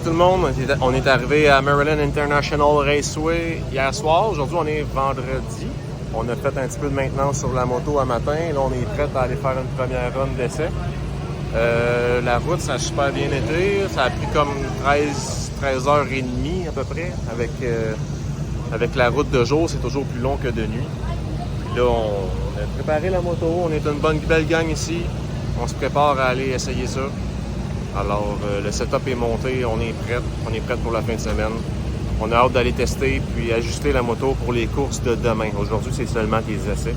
Salut tout le monde, on est arrivé à Maryland International Raceway hier soir. Aujourd'hui, on est vendredi. On a fait un petit peu de maintenance sur la moto à matin. Là, on est prêt à aller faire une première run d'essai. La route, ça a super bien été. Ça a pris comme 13h30 à peu près. Avec la route de jour, c'est toujours plus long que de nuit. Puis là, on a préparé la moto. On est une belle gang ici. On se prépare à aller essayer ça. Alors, le setup est monté, on est prêt pour la fin de semaine. On a hâte d'aller tester puis ajuster la moto pour les courses de demain. Aujourd'hui, c'est seulement des essais.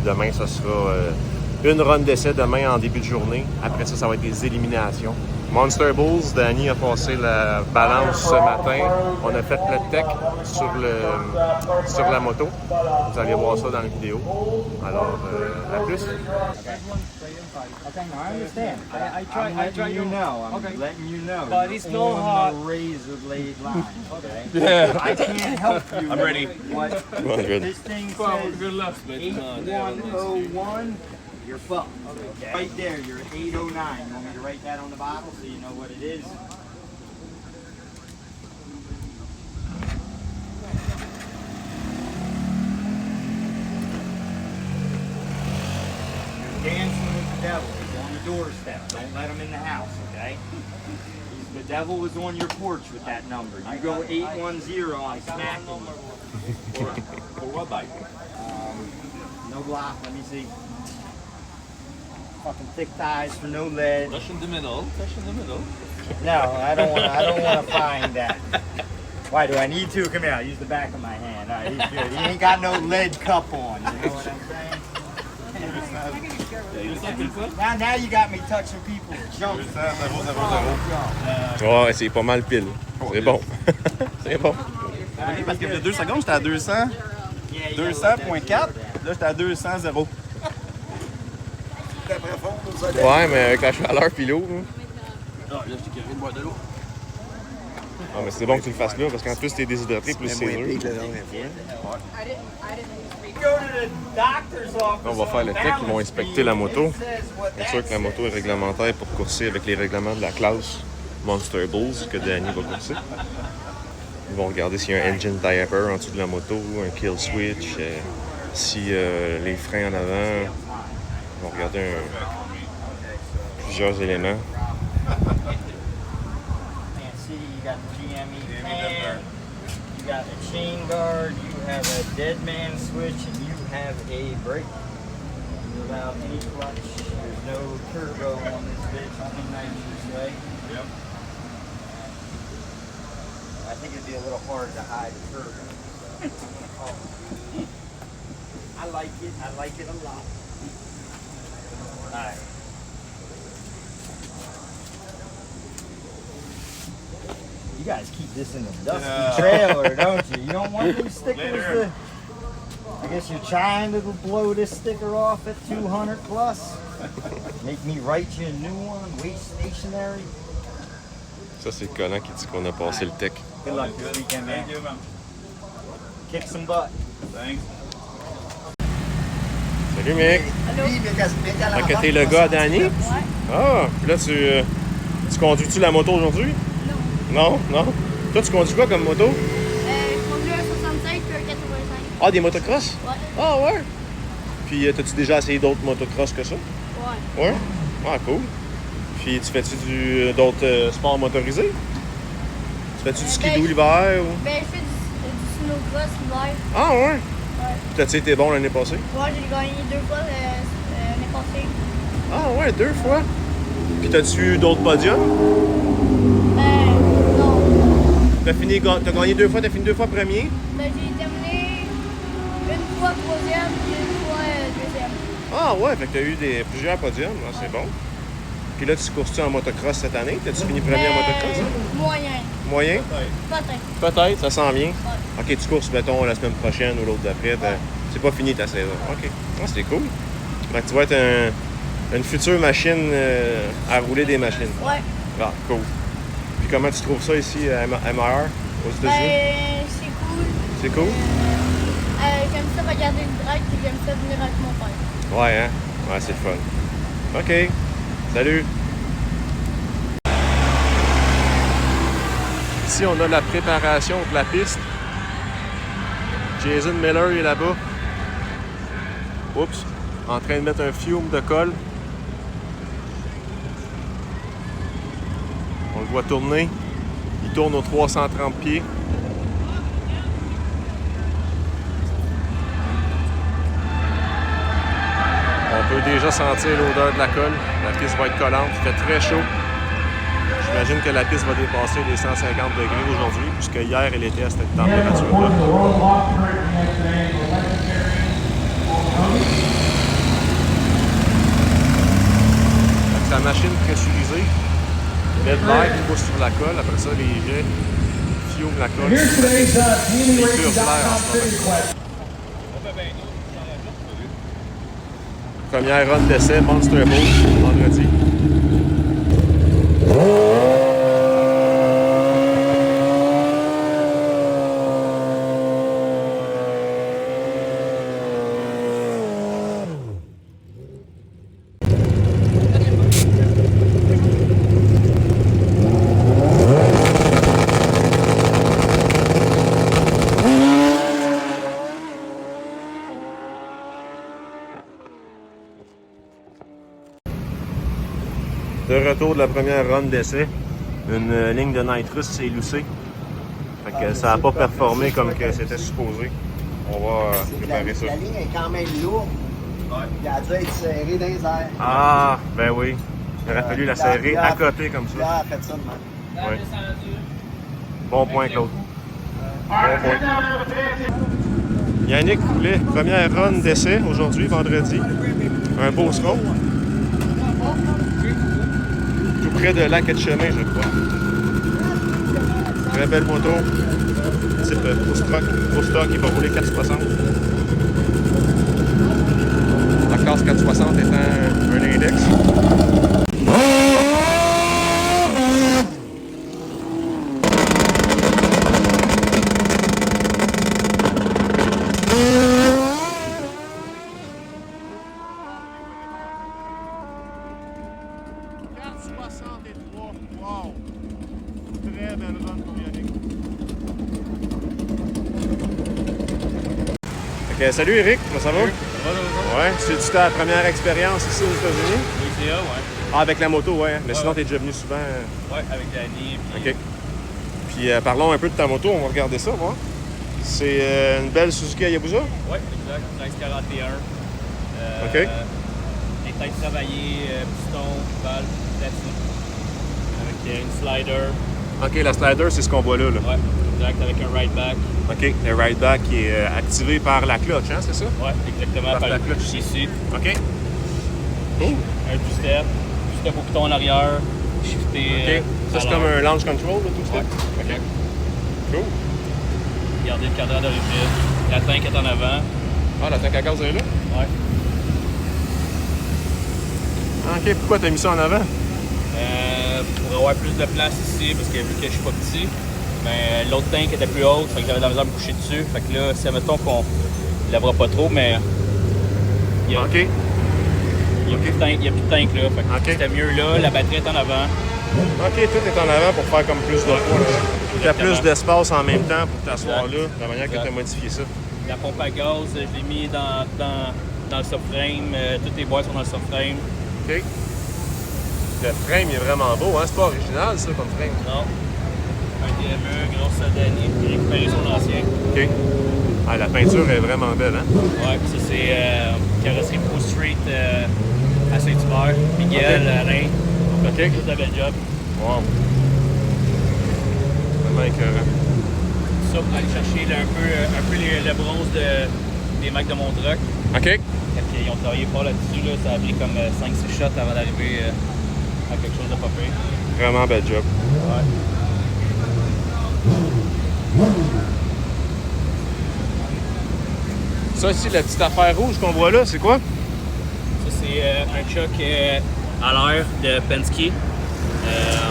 Demain, ça sera une run d'essai demain en début de journée. Après ça, ça va être des éliminations. Monster Bulls, Danny a passé la balance ce matin. On a fait le tech sur la moto. Vous allez voir ça dans la vidéo. Alors, à plus. Okay, no, I understand. I try you know. I'm Okay. letting you know. But it's You're no on hard. the razor blade line. Okay. Yeah. I can't help you. I'm ready. What 200. this thing Well, says good luck, but 8101. You're fucked. Okay. Right there, you're at 809. You want me to write that on the bottle so you know what it is? Dancing with the devil. He's on the doorstep. Don't let him in the house, okay? The devil is on your porch with that number. You go 810, I'm smacking you. For what bike? No block, let me see. Fucking thick ties for no lead. Touch in the middle. Touch in the middle. No, I don't want to find that. Why do I need to? Come here, I'll use the back of my hand. All right, he's good. He ain't got no lead cup on, you know what I'm saying? Now you got me touching people's junk. Ouais, c'est pas mal pile. C'est bon. C'est bon. Oui, parce que il y a 2 secondes, j'étais à 200, 200.4. Là, j'étais à 200.0. Ouais, mais avec la chaleur puis l'eau. hein. Ah, là, je t'ai carré une boîte de l'eau. Ah, mais c'est bon que tu le fasses là, parce qu'en plus, t'es déshydraté, plus c'est dur. On va faire le tech, ils vont inspecter la moto. Bien sûr que la moto est réglementaire pour courser avec les règlements de la classe Monster Bulls que Danny va courser. Ils vont regarder s'il y a un engine diaper en dessous de la moto, un kill switch, si les freins en avant. Ils vont regarder plusieurs éléments. You got the GME fan, you got a chain guard, you have a dead man switch, and you have a brake. Without any clutch, there's no turbo on this bitch, only nitrous, right? Yep. I think it'd be a little hard to hide the turbo. I like it a lot. Alright. You guys keep this in the dusty trailer, don't you? You don't want these stickers to... I guess you're trying to blow this sticker off at 200 plus? Make me write you a new one? Waste stationary? Ça, c'est le collant qui dit qu'on a passé le tech. Good luck this weekend, man. Thank you, man. Kick some butt. Thanks. Salut, mec! Fait que t'es le gars à Danny? Ouais. Ah, puis là, tu conduis-tu la moto aujourd'hui? Non. Non? Non? Toi, tu conduis quoi comme moto? Je conduis un 65 puis un 85. Ah, des motocross? Ouais. Ah, ouais! Puis, t'as-tu déjà essayé d'autres motocross que ça? Ouais. Ouais? Ah, cool. Puis, tu fais-tu d'autres sports motorisés? Tu fais-tu du skidoo l'hiver ou? Ben, je fais du snowcross l'hiver. Ah, ouais? Ouais. Puis, t'as-tu été bon l'année passée? Ouais, j'ai gagné 2 fois l'année passée. Ah, ouais, 2 fois? Puis, t'as-tu eu d'autres podiums? Non. T'as gagné 2 fois, t'as fini 2 fois premier? Ben, j'ai terminé une fois 3e puis une fois 2e. Ah, ouais, fait que t'as eu plusieurs podiums. Ah, c'est bon. Puis là, tu courses-tu en motocross cette année? T'as-tu fini premier en motocross? Hein? Moyen. Moyen? Peut-être. Peut-être, ça s'en vient. Ouais. Ok, tu courses, mettons, la semaine prochaine ou l'autre d'après. C'est pas fini ta saison. Ok. Ah, c'est cool. Fait que tu vas être une future machine à rouler des machines. Ouais. Ah, cool. Puis comment tu trouves ça ici à MR aux États-Unis? Ben, c'est cool. C'est cool? J'aime ça regarder le drag et j'aime ça venir avec mon père. Ouais, hein? Ouais, c'est le fun. OK. Salut! Ici, on a la préparation de la piste. Jason Miller est là-bas. Oups, en train de mettre un fume de colle. On le voit tourner. Il tourne aux 330 pieds. On peut déjà sentir l'odeur de la colle. La piste va être collante. Il fait très chaud. J'imagine que la piste va dépasser les 150 degrés aujourd'hui, puisque hier, elle était à cette température-là. Sa machine pressurisée, met de l'air qui pousse sur la colle. Après ça, les jets fument la colle. Il purge l'air en ce moment. Première run d'essai, Monster Boat, vendredi. De retour de la première run d'essai, une ligne de nitrous s'est loussée. Fait que ça n'a pas performé comme que c'était supposé. On va préparer ça. La ligne est quand même lourde. Il a dû être serré dans les airs. Ah, ben oui. Il aurait fallu la serrer à côté comme ça. Là, elle a fait ça de même. Ouais. Bon point, Claude. Bon point. Yannick Poulet, première run d'essai aujourd'hui, vendredi. Un beau score. Tout près de Lac et de Chemin, je crois. Très belle moto. Type Pro Stock, il va rouler 460. La classe 460 étant un index. Wow! Très belle run pour Yannick. Okay, salut Eric, comment ça va? Ça va, Ouais, c'est-tu ta première expérience ici aux États-Unis? ICA, ouais. Ah, avec la moto, ouais. Mais sinon, t'es déjà venu souvent. Ouais, avec Danny. Puis... OK. Puis parlons un peu de ta moto, on va regarder ça, voir. C'est une belle Suzuki Hayabusa? Ouais, exact. 1341. OK. Les têtes travaillées, piston, valve, platine. Avec une slider. OK, la slider, c'est ce qu'on voit là. Ouais, exact. Avec un ride back. OK, le ride back qui est activé par la clutch, hein, c'est ça? Ouais, exactement. Par la clutch ici. OK. Cool. Un two-step. Two-step au piton en arrière. Shifter. OK. Ça, c'est comme un launch control, là, tout ça? Ouais. OK. Cool. Regardez le cadran d'origine. La tank est en avant. Ah, la tank à gaz est là? Ouais. OK, pourquoi t'as mis ça en avant? Pour avoir plus de place ici, parce que vu que je suis pas petit, ben, l'autre tank était plus haute, fait que j'avais de la misère à me coucher dessus. Fait que là, si admettons qu'on ne lèvera pas trop, mais il y a, OK. il y a plus de tank, là. Fait que OK. c'était mieux là, la batterie est en avant. OK, tout est en avant pour faire comme plus de poids. Tu as plus d'espace en même temps pour t'asseoir là, de la manière que tu as modifié ça. La pompe à gaz, je l'ai mis dans le subframe, toutes les boîtes sont dans le subframe. OK. Le frame il est vraiment beau, hein? C'est pas original ça comme frame. Non. Un DME, grosse Danny, puis récupéré son ancien. OK. Ah, la peinture est vraiment belle, hein? Ouais, ça c'est carrosserie Pro Street à Saint-Hubert, Miguel, Alain. OK. Tout un bel job. Wow. Vraiment écœurant. Ça pour aller chercher là, un peu le bronze des mecs de mon truck. OK. Ils ont travaillé fort là-dessus, là, ça a pris comme 5-6 shots avant d'arriver à quelque chose de pas pire. Vraiment bel job. Ouais. Ça ici, la petite affaire rouge qu'on voit là, c'est quoi? Ça c'est un choc à l'air de Penske.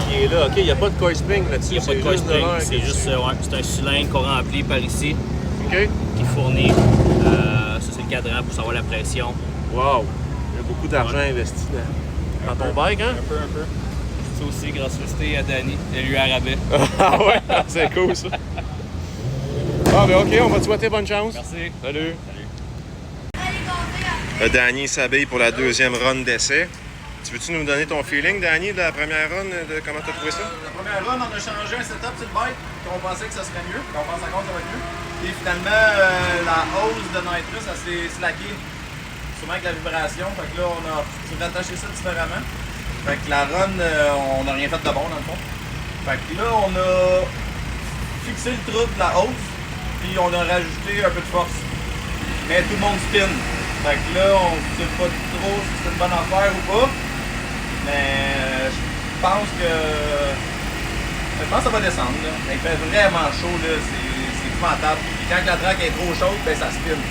Il est là, OK. Il n'y a pas de coil spring là-dessus. Il n'y a pas de coil spring, c'est juste ouais. c'est un cylindre qu'on remplit par ici OK. qui fournit. Ça c'est le cadran pour savoir la pression. Wow. Il y a beaucoup d'argent investi dans ton bike, hein? Un peu. Ça aussi, gracieuseté à Danny. Il lui a rabais. Ah ouais, c'est cool ça. Ah ben ok, on va te souhaiter bonne chance. Merci. Salut. Danny s'habille pour la deuxième run d'essai. Tu veux-tu nous donner ton feeling, Danny, de la première run, de comment tu as trouvé ça? La première run, on a changé un setup sur le bike, qu'on pensait que ça serait mieux, qu'on pense encore que ça va être mieux. Et finalement, la hose de nitrous, ça s'est slacké, sûrement avec la vibration. Fait que là, on a rattaché ça différemment. Fait que la run, on n'a rien fait de bon dans le fond. Fait que là, on a fixé le trou de la hose, puis on a rajouté un peu de force. Mais tout le monde spin. Fait que là, on ne sait pas trop si c'est une bonne affaire ou pas. Mais je pense que ça va descendre. Là. Il fait vraiment chaud, là. C'est épouvantable. Puis quand la track est trop chaude, ben ça spin.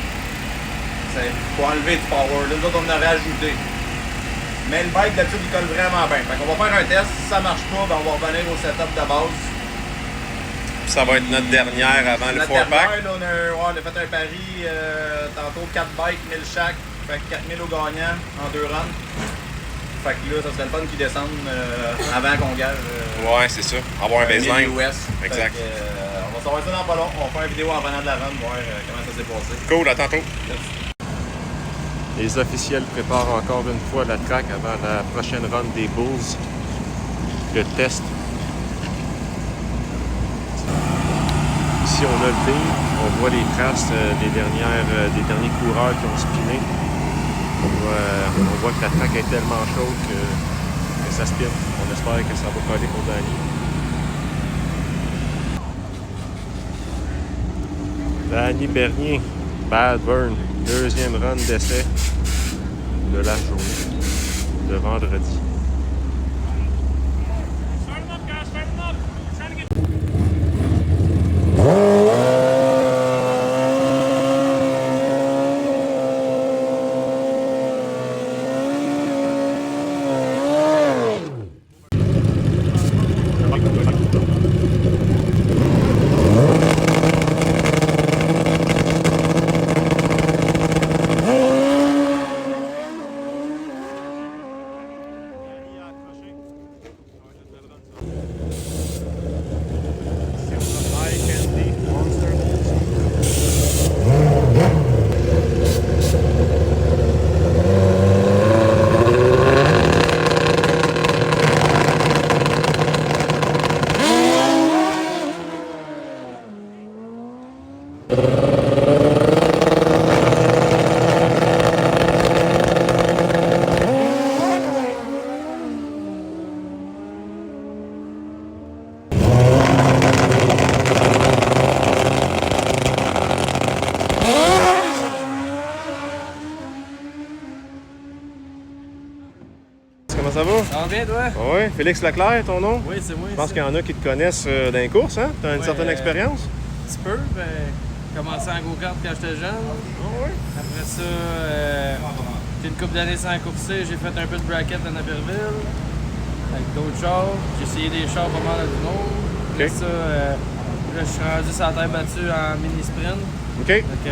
C'est pour enlever du power. Là, nous autres, on en a rajouté. Mais le bike, d'habitude, il colle vraiment bien. Fait qu'on va faire un test. Si ça marche pas, ben on va revenir au setup de base. Ça va être notre dernière avant le 4-pack. On a fait un pari tantôt 4 bikes, 1000 chaque. Fait que 4000 au gagnant en 2 runs. Fait que là, ça serait le fun qu'ils descendent avant qu'on gage. Ouais, c'est ça. Avoir un baseline. US. Exact. Fait que, on va savoir ça dans pas long. On va faire une vidéo en venant de la run, voir comment ça s'est passé. Cool, à tantôt. Les officiels préparent encore une fois la track avant la prochaine run des Bulls. Le test. Ici, on a le team. On voit les traces des derniers coureurs qui ont spiné. On voit que la track est tellement chaude que ça spin. On espère que ça va coller pour Danny. Danny Bernier, Bad Burn, deuxième run d'essai de la journée, de vendredi. Comment ça va? Ça va bien, toi? Oui, Félix Leclerc, ton nom? Oui, c'est moi. Je pense qu'il y en a qui te connaissent dans les courses, hein? Tu as une certaine expérience? Un petit peu. Commencé en go-kart quand j'étais jeune. Après ça, j'ai une couple d'années sans courser. J'ai fait un peu de bracket à Naperville avec d'autres chars. J'ai essayé des chars pas mal du monde. Après ça, là, je suis rendu sur la terre battue en mini-sprint. OK. Donc,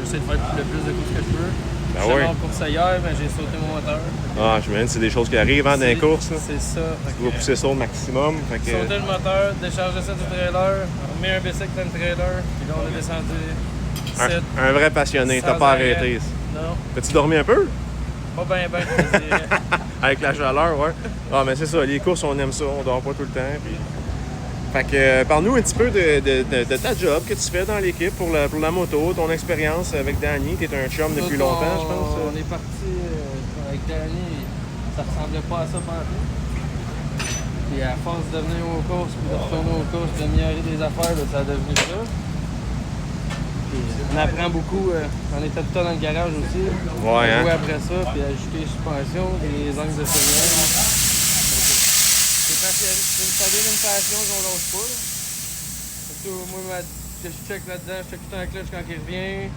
j'essaie de faire le plus de courses que je peux. Ben Je suis oui. en course hier, mais j'ai sauté mon moteur. Ah, je me dis, c'est des choses qui arrivent dans les courses. Là. C'est ça. Tu dois pousser ça au maximum. Fait que... Sauter le moteur, décharger ça du trailer, on met un bicycle dans le trailer, puis là on est descendu 7. Un vrai passionné, t'as Sans pas arrêt. arrêté. Non, T'as-tu dormi un peu? pas bien, je te dirais. Avec la chaleur, ouais. Ah, mais c'est ça, les courses, on aime ça, on dort pas tout le temps. Puis... Fait que, parle-nous un petit peu de ta job que tu fais dans l'équipe pour la moto, ton expérience avec Danny. T'es un chum depuis longtemps, je pense. On est parti avec Danny, ça ressemblait pas à ça pendant. Puis à force de venir aux courses, puis de retourner aux courses, d'améliorer des affaires, ça a devenu ça. Puis on apprend beaucoup, on était tout le temps dans le garage aussi. Ouais, hein? Jouer après ça, puis ajouter les suspensions, les angles de surveillance. Ça devient une passion qu'on lâche pas. Là. Surtout, moi, je check là-dedans, je check tout un clutch quand il revient.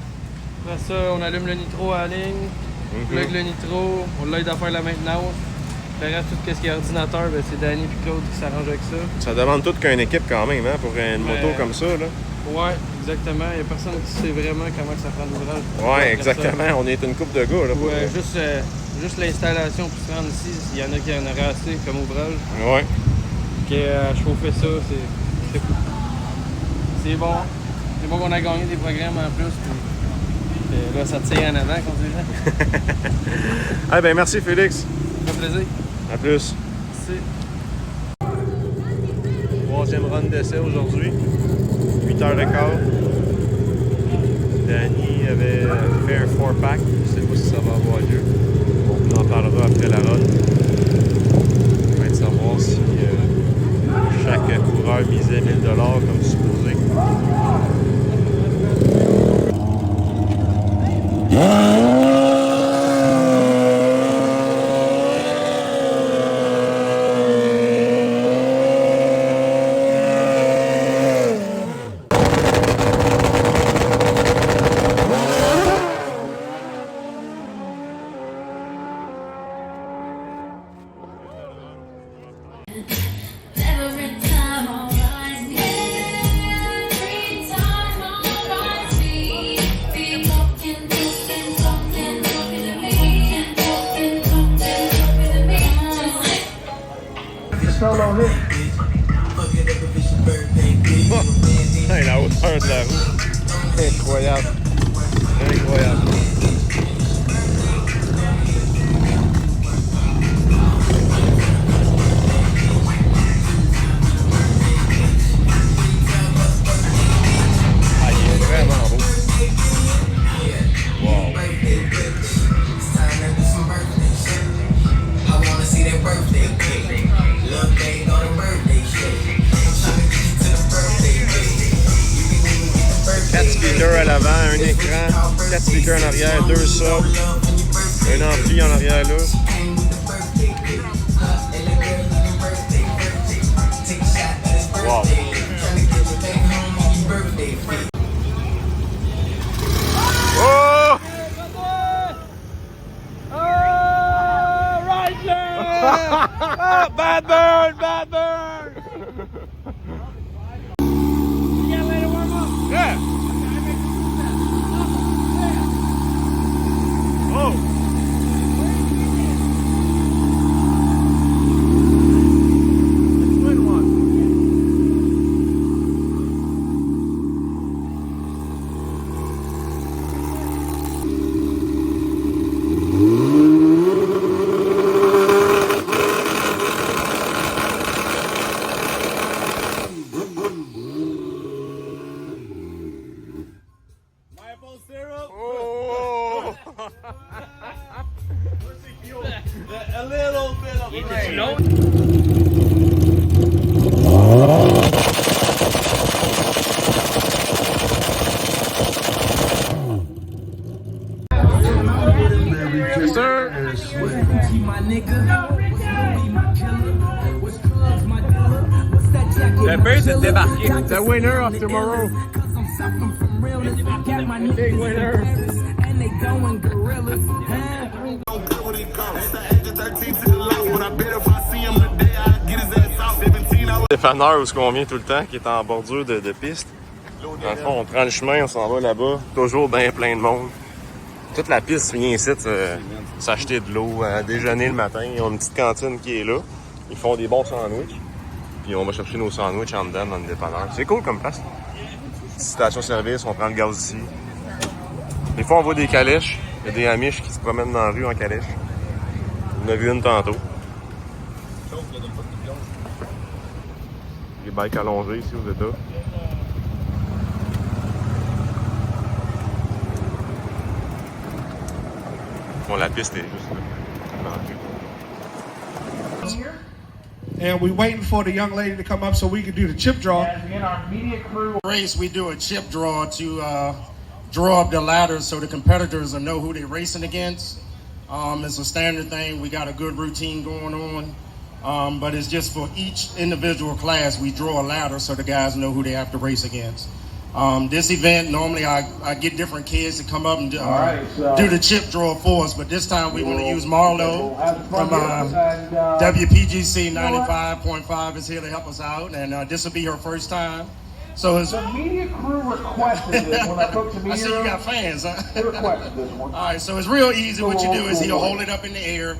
Après ça, on allume le nitro à la ligne, on plug le nitro, on l'aide à faire la maintenance. Le reste, tout ce qui est ordinateur, ben, c'est Danny et Claude qui s'arrangent avec ça. Ça demande tout qu'une équipe quand même, hein, pour une moto comme ça, là. Ouais, exactement. Il n'y a personne qui sait vraiment comment que ça prend l'ouvrage. Ouais, exactement. On est une couple de gars, là. Pour... Ouais, juste l'installation pour se rendre ici, il y en a qui en auraient assez comme ouvrage. Ouais. chauffer ça, c'est cool. C'est bon. C'est bon qu'on a gagné des programmes en plus. Puis, là, ça tire en avant, comme on dirait. Ah ben merci Félix. Ça fait plaisir. À plus. Merci. Troisième run d'essai aujourd'hui. 8h15. Danny avait fait un 4-pack. Je ne sais pas si ça va avoir lieu. On en parlera après la run. On va savoir si chaque coureur misait 1000$ comme supposé. Hey, la hauteur de la roue. Incroyable. Incroyable. Ah, il est vraiment beau. Wow. Quatre speakers à l'avant, un écran, 4 speakers en arrière, 2 subs, un ampli en arrière là. Wow. Oh! Right there! Oh, bad burn! Bad burn! Yeah! Oh! Twin one. Oh! A little bit of rain. Yes, sir. Le but, c'est de débarquer. The winner of tomorrow. Big winner. Dépanneur où ce qu'on vient tout le temps, qui est en bordure de piste. Dans le fond, on prend le chemin, on s'en va là-bas. Toujours bien plein de monde. Toute la piste vient ici s'acheter de l'eau, à déjeuner le matin. Ils ont une petite cantine qui est là. Ils font des bons sandwichs. Puis on va chercher nos sandwichs en dedans dans le dépanneur. C'est cool comme place. Station-service, on prend le gaz ici. Des fois, on voit des calèches. Il y a des Amish qui se promènent dans la rue en calèche. On a vu une tantôt. Les bikes allongés ici aux États. Bon, la piste est juste là. And we're waiting for the young lady to come up so we can do the chip draw. In our media crew, race, we do a chip draw to draw up the ladders so the competitors will know who they're racing against. It's a standard thing. We got a good routine going on, but it's just for each individual class. We draw a ladder so the guys know who they have to race against. This event, normally I get different kids to come up and do the chip draw for us, but this time we want to use Marlo from WPGC 95.5 is here to help us out, and this will be her first time. So it's The media crew requested this when I spoke to media. I see you got fans, huh? They requested this one. All right, so it's real easy. What you do is he'll hold it up in the air.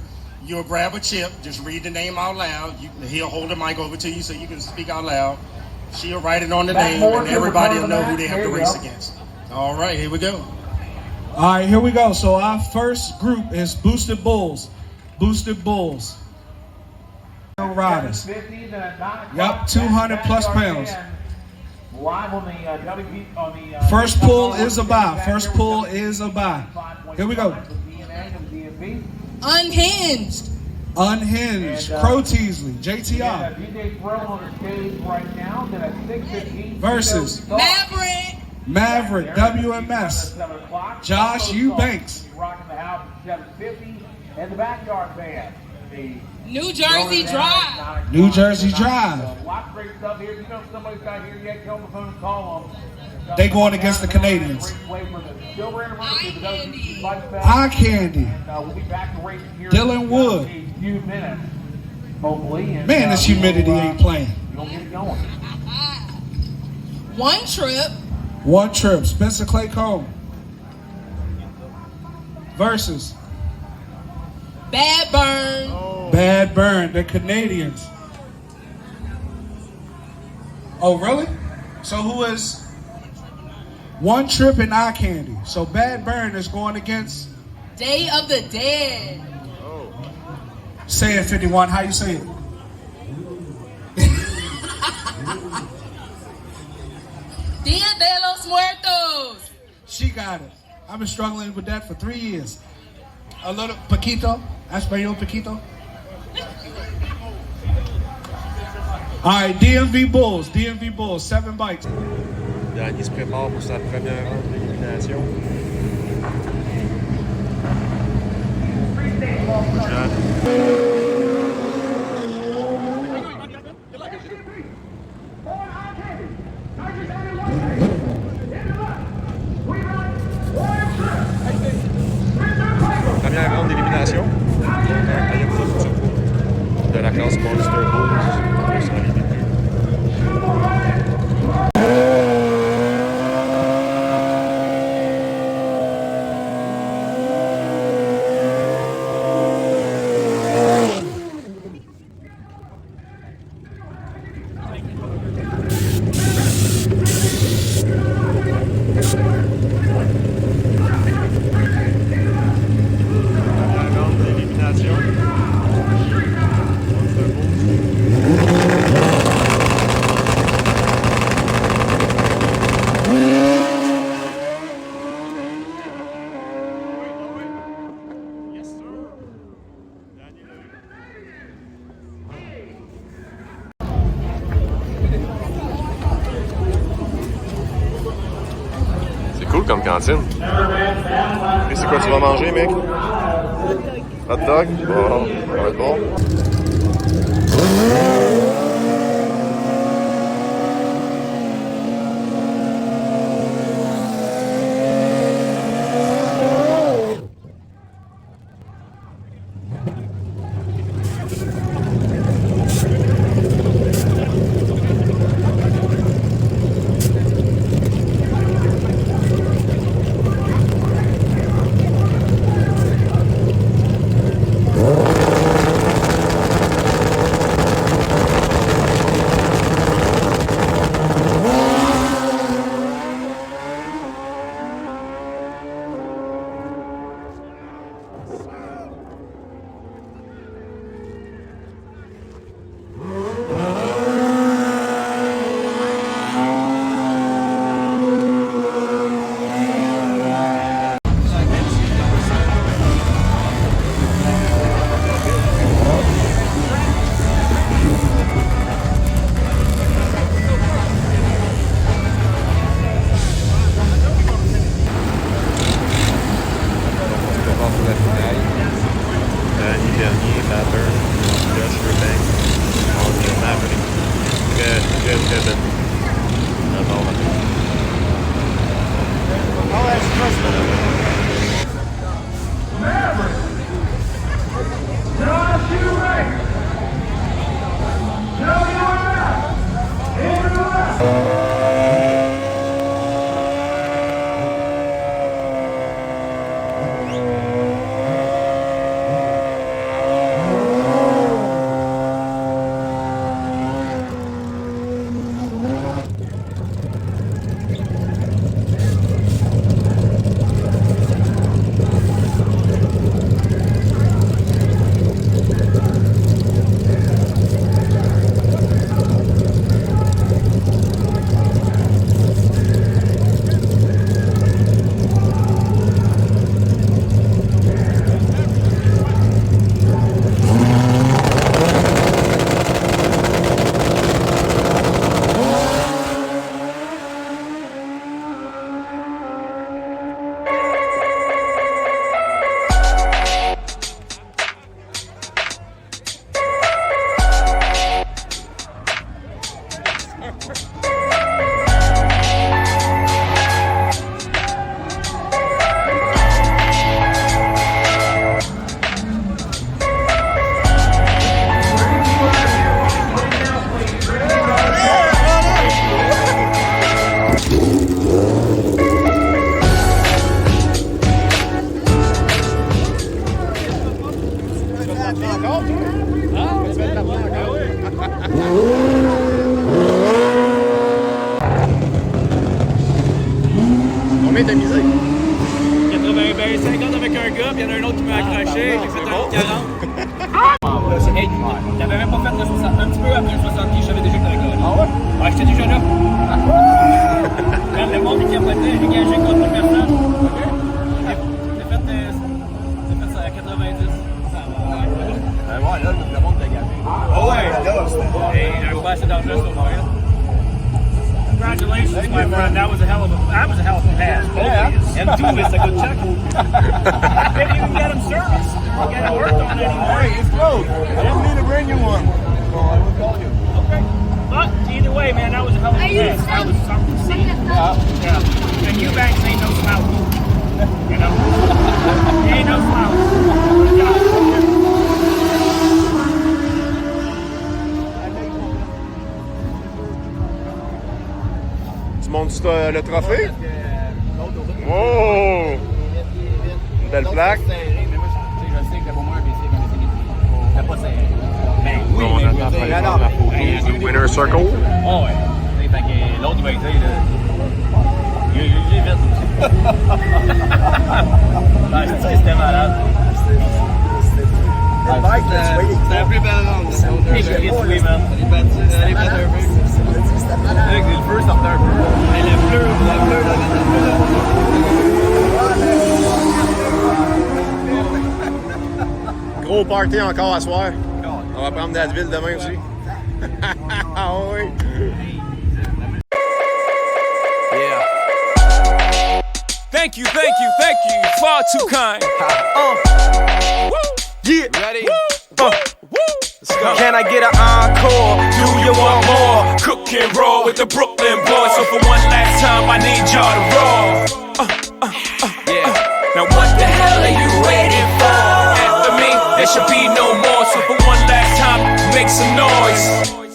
you'll grab a chip, just read the name out loud. He'll hold the mic over to you so you can speak out loud. She'll write it on the name, and everybody will know who they have to race against. All right, here we go. All right, here we go. So our first group is Boosted Bulls. Boosted Bulls. Riders. Yep, 200 plus pounds. First pull is a buy. First pull is a buy. Here we go. Unhinged. Unhinged. Crow Teasley. JTR. Versus Maverick. WMS. Josh Eubanks. And the Backyard Band. New Jersey Drive. New Jersey Drive. Lots of great stuff here. If you know somebody's not here yet, get on the phone and call them. They going against the Canadians. Eye Candy. We'll be back to racing here Dylan Wood. in a few minutes, hopefully. And, Man, this humidity ain't playing. You'll get it going. One Trip. One Trip. Spencer Clay Cole. Versus Bad Burn. Bad Burn. The Canadians. Oh, really? So who is One Trip and Eye Candy? So Bad Burn is going against Day of the Dead. Say it, 51. How you say it? Dia de los Muertos. She got it. I've been struggling with that for 3 years. A little Paquito. Español Paquito. All right, DMV Bulls. DMV Bulls, 7 bites. Danny se prépare pour sa première ronde d'élimination. Première ronde d'élimination. De la classe Monster Bulls. Cool comme cantine. Et c'est quoi tu vas manger, mec? Hot dog? Bon, ça va être bon. Combien t'as misé? 50 avec un gars, puis il y en a un autre qui m'a accroché, fait que c'était un autre 40. Hey, j'avais même pas fait le 60. Un petit peu après le 60 pieds, je savais déjà que t'avais gagné. Ah ouais? Ouais, j'étais déjà là. Regarde, le monde qui a voté, j'ai gagé contre une personne. Ok? J'ai fait ça à 90. Ça va. Ouais, là, le monde l'a gagné. Oh ouais! Hey, j'avais pas assez d'argent sur moi. Congratulations, my friend. That was a hell of a pass. Yeah. And two, it's a good check. Didn't even get him service. Get it worked on anymore. Hey, it's close. I didn't mean to bring you one. So I will call you. Okay. But either way, man, that was a hell of a pass. That was something to see. Yeah. And Eubanks ain't no slouch. You know? He ain't no slouch. Tu montes le trophée? Oh! Une belle plaque. Je sais que pour moi, c'était pas serré. Ben oui, on attend pour aller prendre la photo du Winner Circle. Oh ouais. Fait que l'autre, il va être là. Il est vite aussi. Je dis que c'était malade. C'était la plus belle ronde. Oui, man. Elle est battue un peu. Le feu sortait un peu. Mais la fleur, Gros party encore à soir. On va prendre d'Advil demain aussi. Ah oui. Yeah. Thank you. Far too kind. Yeah. Ready? Let's go. Can I get an encore? Do you want more? Cook and roll with the Brooklyn boys. So for one last time, I need y'all to roll. Yeah. Now what the hell are you waiting for? After me, there should be no more. So for one last time, make some noise.